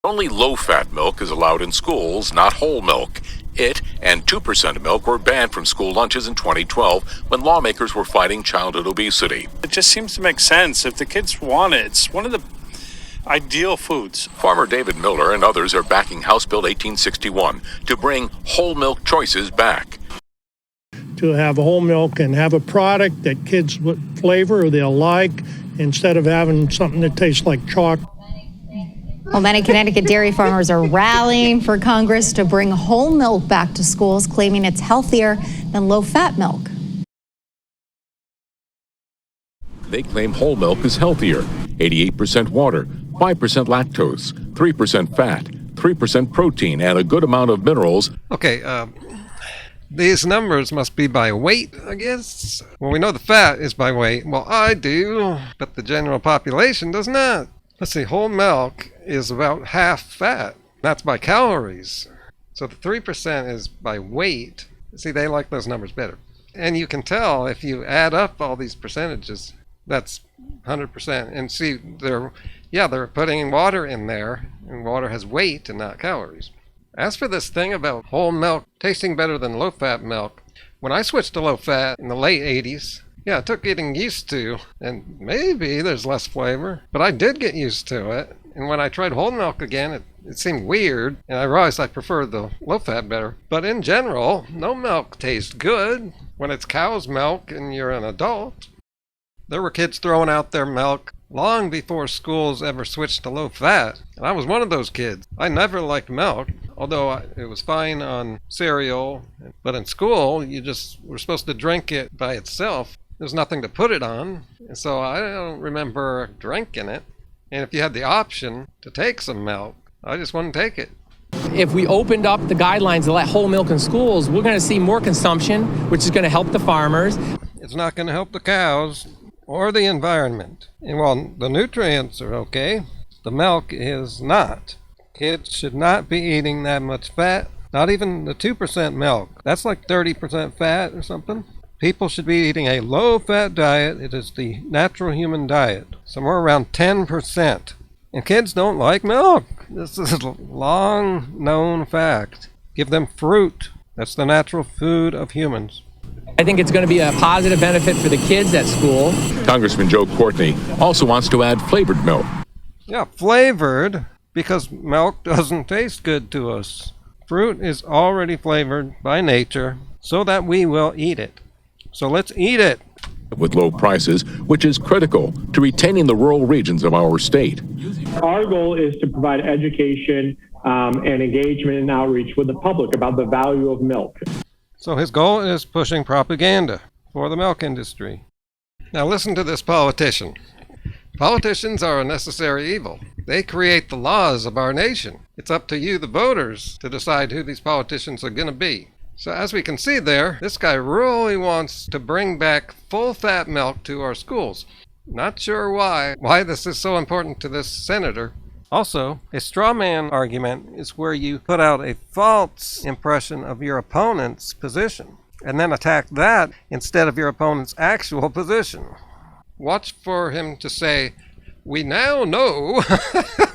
Only low-fat milk is allowed in schools, not whole milk. It and 2% milk were banned from school lunches in 2012 when lawmakers were fighting childhood obesity. It just seems to make sense. If the kids want it, it's one of the ideal foods. Farmer David Miller and others are backing House Bill 1861 to bring whole milk choices back. To have whole milk and have a product that kids would flavor or they'll like instead of having something that tastes like chalk. Well, many Connecticut dairy farmers are rallying for Congress to bring whole milk back to schools, claiming it's healthier than low-fat milk. They claim whole milk is healthier. 88% water, 5% lactose, 3% fat, 3% protein, and a good amount of minerals. Okay, these numbers must be by weight, I guess. Well, we know the fat is by weight. Well, I do, but the general population does not. Let's see, whole milk is about half fat. That's by calories. So the 3% is by weight. See, they like those numbers better. And you can tell if you add up all these percentages, that's 100%. And see, they're putting water in there, and water has weight and not calories. As for this thing about whole milk tasting better than low-fat milk, when I switched to low-fat in the late 80s, it took getting used to, and maybe there's less flavor, but I did get used to it. And when I tried whole milk again, it seemed weird, and I realized I preferred the low-fat better. But in general, no milk tastes good when it's cow's milk and you're an adult. There were kids throwing out their milk long before schools ever switched to low-fat, and I was one of those kids. I never liked milk, although it was fine on cereal, but in school, you just were supposed to drink it by itself. There's nothing to put it on, and so I don't remember drinking it. And if you had the option to take some milk, I just wouldn't take it. If we opened up the guidelines to let whole milk in schools, we're going to see more consumption, which is going to help the farmers. It's not going to help the cows or the environment. And while the nutrients are okay, the milk is not. Kids should not be eating that much fat, not even the 2% milk. That's like 30% fat or something. People should be eating a low-fat diet. It is the natural human diet, somewhere around 10%. And kids don't like milk. This is a long-known fact. Give them fruit. That's the natural food of humans. I think it's going to be a positive benefit for the kids at school. Congressman Joe Courtney also wants to add flavored milk. Yeah, flavored, because milk doesn't taste good to us. Fruit is already flavored by nature so that we will eat it. So let's eat it. With low prices, which is critical to retaining the rural regions of our state. Our goal is to provide education and engagement and outreach with the public about the value of milk. So his goal is pushing propaganda for the milk industry. Now listen to this politician. Politicians are a necessary evil. They create the laws of our nation. It's up to you, the voters, to decide who these politicians are going to be. So as we can see there, this guy really wants to bring back full-fat milk to our schools. Not sure why this is so important to this senator. Also, a straw man argument is where you put out a false impression of your opponent's position and then attack that instead of your opponent's actual position. Watch for him to say, "We now know,"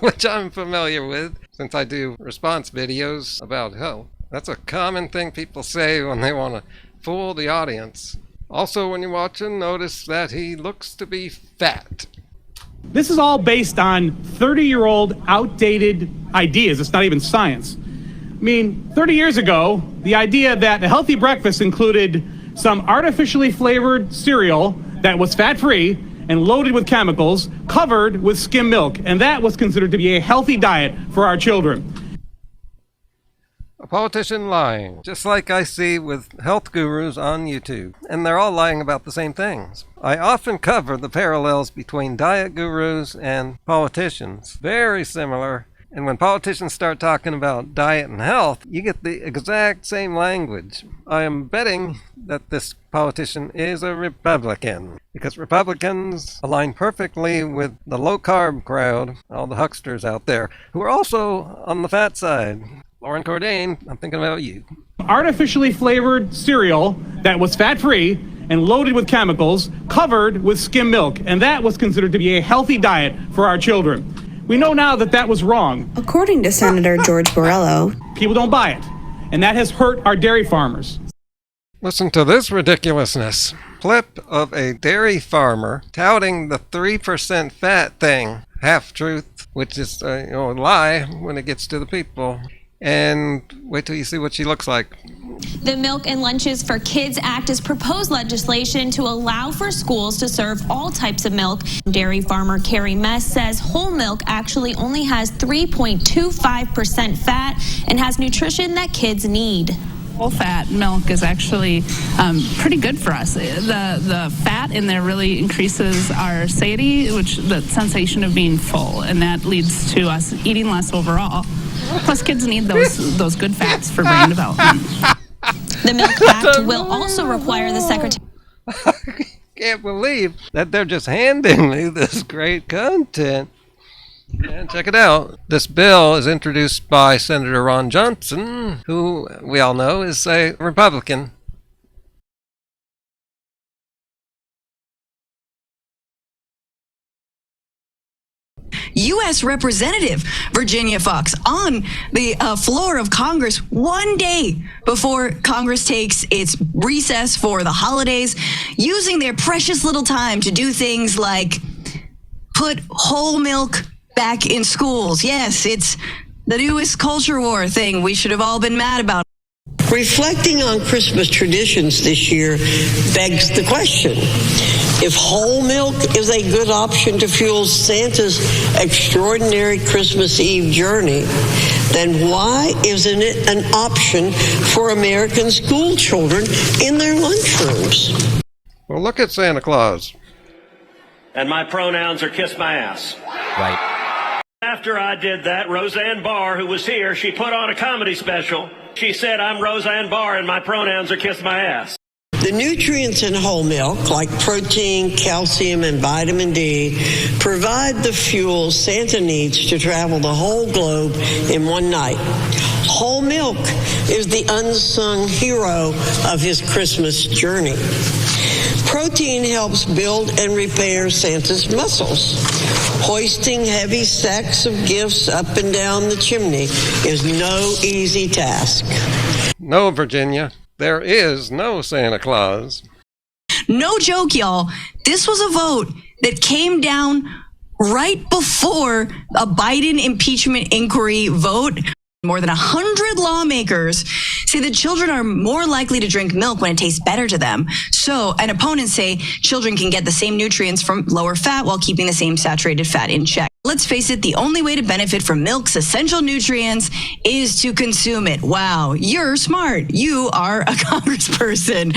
which I'm familiar with since I do response videos about health. That's a common thing people say when they want to fool the audience. Also, when you watch him, notice that he looks to be fat. This is all based on 30-year-old outdated ideas. It's not even science. I mean, 30 years ago, the idea that a healthy breakfast included some artificially flavored cereal that was fat-free and loaded with chemicals, covered with skim milk, and that was considered to be a healthy diet for our children. A politician lying, just like I see with health gurus on YouTube. And they're all lying about the same things. I often cover the parallels between diet gurus and politicians. Very similar. And when politicians start talking about diet and health, you get the exact same language. I am betting that this politician is a Republican, because Republicans align perfectly with the low-carb crowd, all the hucksters out there, who are also on the fat side. Lauren Cordain, I'm thinking about you. Artificially flavored cereal that was fat-free and loaded with chemicals, covered with skim milk, and that was considered to be a healthy diet for our children. We know now that that was wrong. According to Senator George Borrello, people don't buy it, and that has hurt our dairy farmers. Listen to this ridiculousness. Clip of a dairy farmer touting the 3% fat thing. Half-truth, which is a lie when it gets to the people. And wait till you see what she looks like. The Milk and Lunches for Kids Act is proposed legislation to allow for schools to serve all types of milk. Dairy farmer Carrie Mess says whole milk actually only has 3.25% fat and has nutrition that kids need. Full-fat milk is actually pretty good for us. The fat in there really increases our satiety, which the sensation of being full, and that leads to us eating less overall. Plus, kids need those good fats for brain development. The Milk Act will also require the Secretary. I can't believe that they're just handing me this great content. And check it out. This bill is introduced by Senator Ron Johnson, who we all know is a Republican. U.S. Representative Virginia Fox on the floor of Congress one day before Congress takes its recess for the holidays, using their precious little time to do things like put whole milk back in schools. Yes, it's the newest culture war thing we should have all been mad about. Reflecting on Christmas traditions this year begs the question: if whole milk is a good option to fuel Santa's extraordinary Christmas Eve journey, then why isn't it an option for American school children in their lunchrooms? Well, look at Santa Claus. And my pronouns are kiss my ass. Right. After I did that, Roseanne Barr, who was here, she put on a comedy special. She said, I'm Roseanne Barr and my pronouns are kiss my ass. The nutrients in whole milk, like protein, calcium, and vitamin D, provide the fuel Santa needs to travel the whole globe in one night. Whole milk is the unsung hero of his Christmas journey. Protein helps build and repair Santa's muscles. Hoisting heavy sacks of gifts up and down the chimney is no easy task. No, Virginia, there is no Santa Claus. No joke, y'all. This was a vote that came down right before a Biden impeachment inquiry vote. More than 100 lawmakers say that children are more likely to drink milk when it tastes better to them. So, and opponents say children can get the same nutrients from lower fat while keeping the same saturated fat in check. Let's face it, the only way to benefit from milk's essential nutrients is to consume it. Wow, you're smart. You are a congressperson.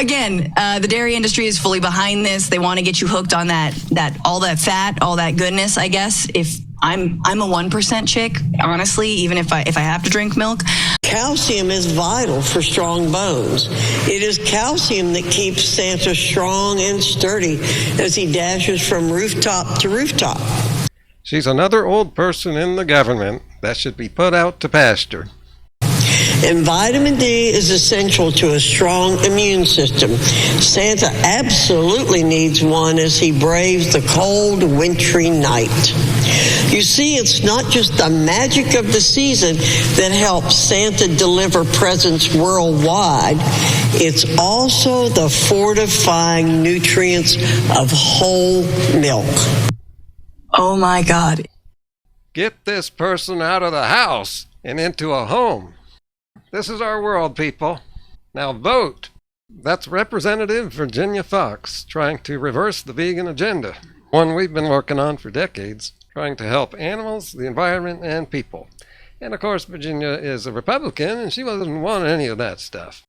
Again, the dairy industry is fully behind this. They want to get you hooked on that all that fat, all that goodness, I guess. If I'm a 1% chick, honestly, even if I have to drink milk. Calcium is vital for strong bones. It is calcium that keeps Santa strong and sturdy as he dashes from rooftop to rooftop. She's another old person in the government that should be put out to pasture. And vitamin D is essential to a strong immune system. Santa absolutely needs one as he braves the cold, wintry night. You see, it's not just the magic of the season that helps Santa deliver presents worldwide. It's also the fortifying nutrients of whole milk. Oh my God. Get this person out of the house and into a home. This is our world, people. Now vote. That's Representative Virginia Fox trying to reverse the vegan agenda, one we've been working on for decades, trying to help animals, the environment, and people. And of course, Virginia is a Republican, and she doesn't want any of that stuff.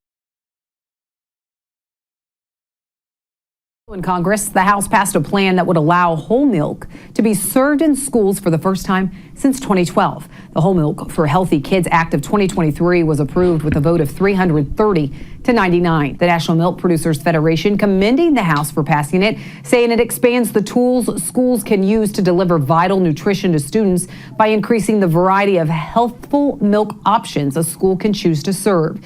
In Congress, the House passed a plan that would allow whole milk to be served in schools for the first time since 2012. The Whole Milk for Healthy Kids Act of 2023 was approved with a vote of 330 to 99. The National Milk Producers Federation commending the House for passing it, saying it expands the tools schools can use to deliver vital nutrition to students by increasing the variety of healthful milk options a school can choose to serve.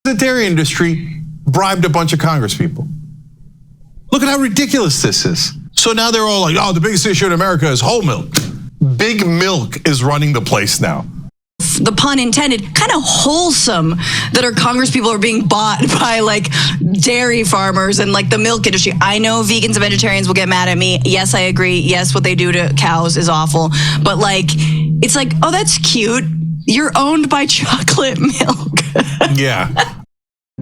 The dairy industry bribed a bunch of congresspeople. Look at how ridiculous this is. So now they're all like, oh, the biggest issue in America is whole milk. Big milk is running the place now. The pun intended, kind of wholesome that our Congress people are being bought by like dairy farmers and like the milk industry. I know vegans and vegetarians will get mad at me. Yes, I agree. Yes, what they do to cows is awful. But like, it's like, oh, that's cute. You're owned by chocolate milk. Yeah.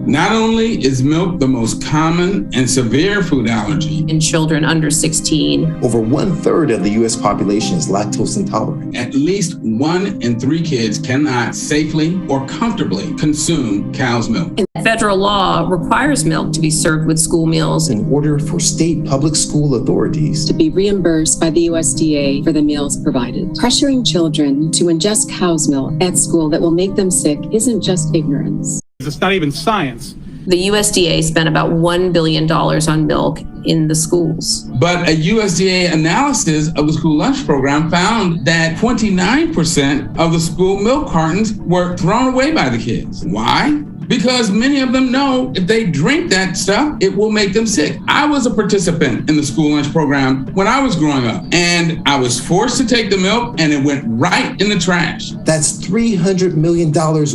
Not only is milk the most common and severe food allergy in children under 16, over 1/3 of the U.S. population is lactose intolerant. At least 1 in 3 kids cannot safely or comfortably consume cow's milk. And federal law requires milk to be served with school meals in order for state public school authorities to be reimbursed by the USDA for the meals provided. Pressuring children to ingest cow's milk at school that will make them sick isn't just ignorance. It's not even science. The USDA spent about $1 billion on milk in the schools. But a USDA analysis of the school lunch program found that 29% of the school milk cartons were thrown away by the kids. Why? Because many of them know if they drink that stuff, it will make them sick. I was a participant in the school lunch program when I was growing up, and I was forced to take the milk, and it went right in the trash. That's $300 million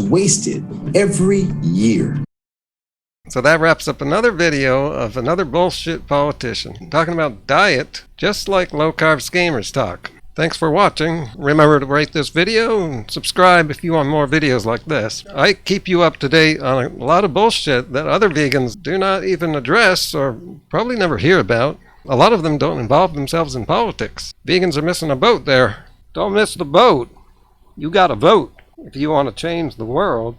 wasted every year. So that wraps up another video of another bullshit politician talking about diet, just like low-carb scammers talk. Thanks for watching. Remember to rate this video and subscribe if you want more videos like this. I keep you up to date on a lot of bullshit that other vegans do not even address or probably never hear about. A lot of them don't involve themselves in politics. Vegans are missing a boat there. Don't miss the boat. You gotta vote if you want to change the world.